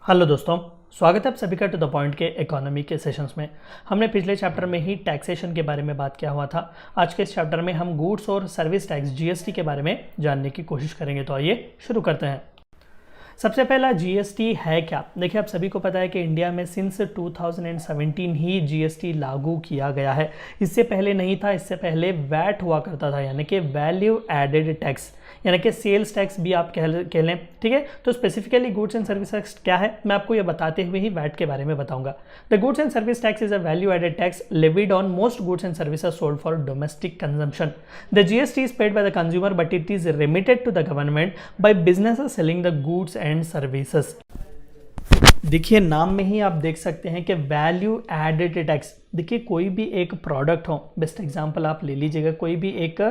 Hello दोस्तों, स्वागत है आप सभी का टू द पॉइंट के इकोनॉमी के सेशंस में। हमने पिछले चैप्टर में ही टैक्सेशन के बारे में बात किया हुआ था। आज के इस चैप्टर में हम गुड्स और सर्विस टैक्स जीएसटी के बारे में जानने की कोशिश करेंगे। तो आइए शुरू करते हैं। सबसे पहला जीएसटी है क्या? देखिए, आप सभी को पता है कि इंडिया में सिंस 2017 ही जीएसटी लागू किया गया है। इससे पहले नहीं था। इससे पहले वैट हुआ करता था, यानी कि वैल्यू एडेड टैक्स, यानी कि सेल्स टैक्स भी आप कह लें। ठीक है, तो specifically goods and service tax क्या है, मैं आपको ये बताते हुए ही वैट के बारे में बताऊंगा। The goods and service tax is a value added tax levied on most goods and services sold for domestic consumption. The GST is paid by the consumer but it is remitted to the government by businesses selling the goods and services. देखिए, नाम में ही आप देख सकते हैं कि value added tax. देखिए, कोई भी एक प्रोडक्ट हो, बेस्ट एग्जांपल आप ले लीजिएगा, कोई भी एक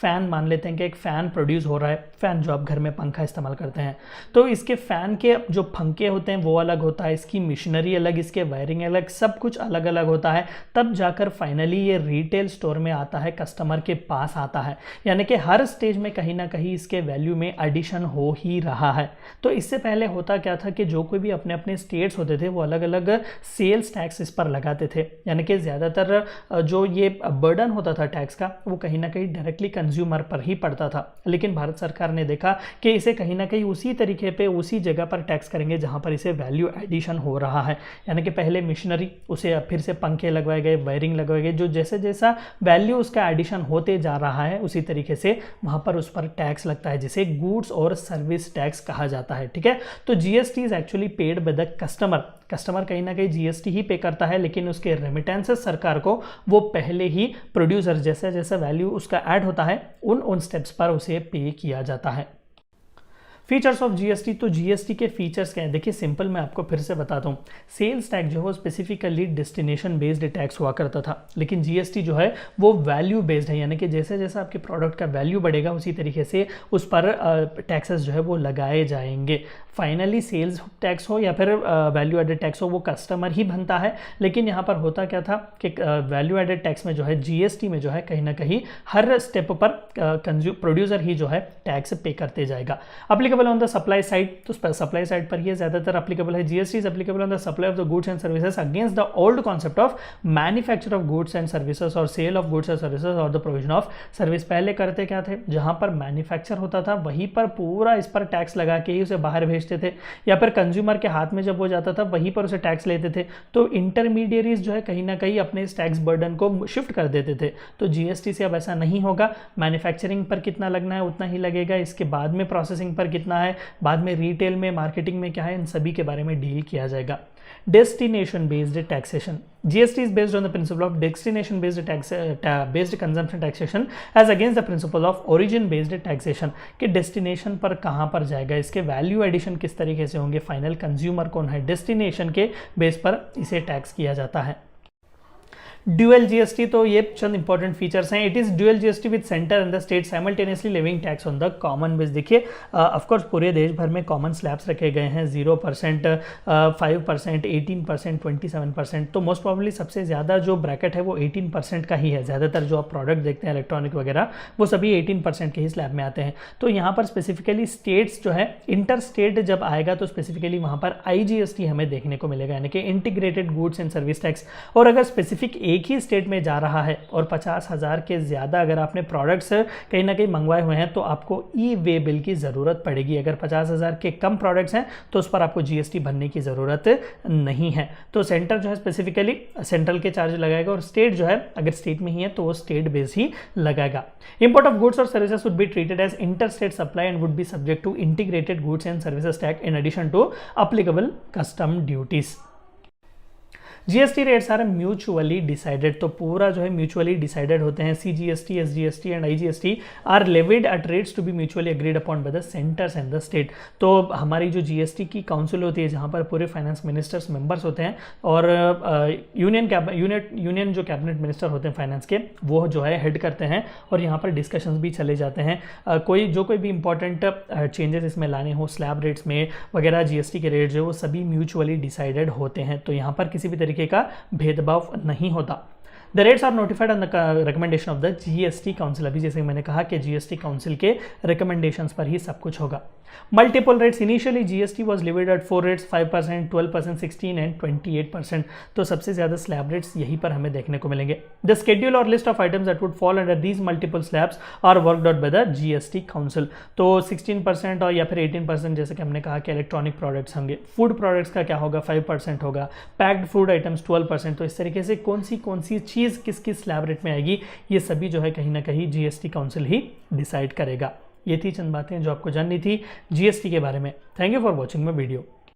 फ़ैन मान लेते हैं कि एक फ़ैन प्रोड्यूस हो रहा है। फ़ैन जो आप घर में पंखा इस्तेमाल करते हैं, तो इसके फ़ैन के जो पंखे होते हैं वो अलग होता है, इसकी मशीनरी अलग, इसके वायरिंग अलग, सब कुछ अलग अलग होता है। तब जाकर फाइनली ये रिटेल स्टोर में आता है, कस्टमर के पास आता है। यानी कि हर स्टेज में कहीं ना कहीं इसके वैल्यू में एडिशन हो ही रहा है। तो इससे पहले होता क्या था कि जो कोई भी अपने अपने स्टेट्स होते थे वो अलग अलग सेल्स टैक्स इस पर लगाते थे। यानी कि ज़्यादातर जो ये बर्डन होता था टैक्स का, वो कहीं ना कहीं डायरेक्टली कंज्यूमर पर ही पड़ता था। लेकिन भारत सरकार ने देखा कि इसे कहीं ना कहीं उसी तरीके पे उसी जगह पर टैक्स करेंगे जहां पर इसे वैल्यू एडिशन हो रहा है। यानी कि पहले मशीनरी, उसे फिर से पंखे लगवाए गए, वायरिंग लगवाए गए, जो जैसे जैसा वैल्यू उसका एडिशन होते जा रहा है उसी तरीके से वहां पर उस पर टैक्स लगता है, जिसे गुड्स और सर्विस टैक्स कहा जाता है। ठीक है, तो GST is actually paid by the customer कहीं ना कहीं जीएसटी ही पे करता है, लेकिन उसके रेमिटेंसेस सरकार को वो पहले ही प्रोड्यूसर जैसा जैसा वैल्यू उसका ऐड होता है उन स्टेप्स पर उसे पे किया जाता है। फीचर्स ऑफ जीएसटी, तो जीएसटी के फीचर्स क्या है? देखिए, सिंपल मैं आपको फिर से बताता हूँ। सेल्स टैक्स जो है वो स्पेसिफिकली डेस्टिनेशन बेस्ड टैक्स हुआ करता था, लेकिन जीएसटी जो है वो वैल्यू बेस्ड है। यानी कि जैसे जैसा आपके प्रोडक्ट का वैल्यू बढ़ेगा उसी तरीके से उस पर टैक्सेस जो है वो लगाए जाएंगे। फाइनली सेल्स टैक्स हो या फिर वैल्यू एडेड टैक्स हो, वो कस्टमर ही बनता है। लेकिन यहाँ पर होता क्या था कि वैल्यू एडेड टैक्स में जो है, जीएसटी में जो है, कहीं ना कहीं हर स्टेप पर प्रोड्यूसर ही जो है टैक्स पे करते जाएगा। Applicable on the supply side, तो सप्लाई साइड पर ये ज्यादातर अप्लीकेबल है। GST is applicable on the supply of the goods and services against the old concept of manufacture of goods and services और sale of goods and services और the provision of service. पहले करते क्या थे, जहां पर manufacture होता था वहीं पर पूरा इस पर टैक्स लगा के ही उसे बाहर भेजते थे, या फिर कंज्यूमर के हाथ में जब वो जाता था वहीं पर उसे टैक्स लेते थे। तो इंटरमीडिएरीज जो है कहीं ना कहीं अपने इस टैक्स बर्डन को शिफ्ट कर देते थे। तो जीएसटी से अब ऐसा नहीं होगा। मैन्युफैक्चरिंग पर कितना लगना है उतना ही लगेगा, इसके बाद में प्रोसेसिंग पर कितना है, बाद में रिटेल में, मार्केटिंग में क्या है, इन सभी के बारे में डील किया जाएगा। Destination based taxation, GST is based on the principle of destination based consumption taxation as against the principle of origin based taxation। कि डेस्टिनेशन पर कहाँ पर जाएगा, इसके वैल्यू एडिशन किस तरीके से होंगे, फाइनल कंज्यूमर कौन है, डेस्टिनेशन के बेस पर इसे टैक्स किया जाता है। ड्यूअल जीएसटी, तो ये चंद इंपॉर्टेंट फीचर्स हैं। It is dual GST with centre and the state simultaneously levying tax on the common base. देखिए, ऑफकोर्स पूरे देश भर में कॉमन स्लैब्स रखे गए हैं, 0%, 5%, 18%, 27%। तो मोस्ट प्रॉब्ली सबसे ज़्यादा जो ब्रैकेट है वो 18% का ही है। ज़्यादातर जो आप प्रोडक्ट देखते हैं इलेक्ट्रॉनिक वगैरह, वो सभी 18% के ही स्लैब में आते हैं। तो यहाँ पर स्पेसिफिकली स्टेट्स जो है, इंटर स्टेट जब आएगा तो स्पेसिफिकली वहाँ पर आईजीएसटी हमें देखने को मिलेगा, यानी कि integrated goods and service tax. और अगर स्पेसिफिक एक ही स्टेट में जा रहा है और 50,000 के ज़्यादा अगर आपने प्रोडक्ट्स कहीं ना कहीं मंगवाए हुए हैं तो आपको ई वे बिल की ज़रूरत पड़ेगी। अगर 50,000 के कम प्रोडक्ट्स हैं तो उस पर आपको जीएसटी भरने की ज़रूरत नहीं है। तो सेंटर जो है स्पेसिफिकली सेंट्रल के चार्ज लगाएगा, और स्टेट जो है अगर स्टेट में ही है तो वो स्टेट बेस ही लगाएगा। इंपोर्ट ऑफ गुड्स और services would be treated as inter state supply and would be subject to integrated goods and services tax in addition to applicable custom duties. GST rates are mutually decided, तो पूरा जो है mutually decided होते हैं। CGST, SGST and IGST are levied at rates to be mutually agreed upon by the centres and the state. तो हमारी जो GST की काउंसिल होती है जहां पर पूरे फाइनेंस मिनिस्टर्स मेंबर्स होते हैं, और यूनियन जो कैबिनेट मिनिस्टर होते हैं फाइनेंस के, वो जो है हेड करते हैं, और यहाँ पर डिस्कशंस भी चले जाते हैं। कोई भी इंपॉर्टेंट चेंजेस इसमें लाने हो, स्लैब रेट्स में वगैरह, जीएसटी के रेट जो वो सभी म्यूचुअली डिसाइडेड होते हैं। तो यहाँ पर किसी भी तरीके का भेदभाव नहीं होता। The rates are notified on the recommendation of the GST council. अभी जैसे मैंने कहा कि जीएसटी काउंसिल के रिकमेंडेशंस पर ही सब कुछ होगा। Multiple rates, initially GST was levied at 4 rates, 5%, 12%, 16 and 28%। तो सबसे ज्यादा स्लैब रेट्स यहीं पर हमें देखने को मिलेंगे। द शेड्यूल और list of items that would fall under these multiple slabs are worked out by the GST council. तो 16% और या फिर 18% जैसे कि हमने कहा कि इलेक्ट्रॉनिक प्रोडक्ट्स होंगे, फूड प्रोडक्ट्स का क्या होगा 5% होगा, पैक्ड फूड आइटम्स 12%। तो इस तरीके से कौन सी चीज़ किस किस स्लैब रेट में आएगी, ये सभी जो है कहीं ना कहीं जीएसटी काउंसिल ही डिसाइड करेगा। ये थी चंद बातें जो आपको जाननी थी जीएसटी के बारे में। Thank you for watching my video.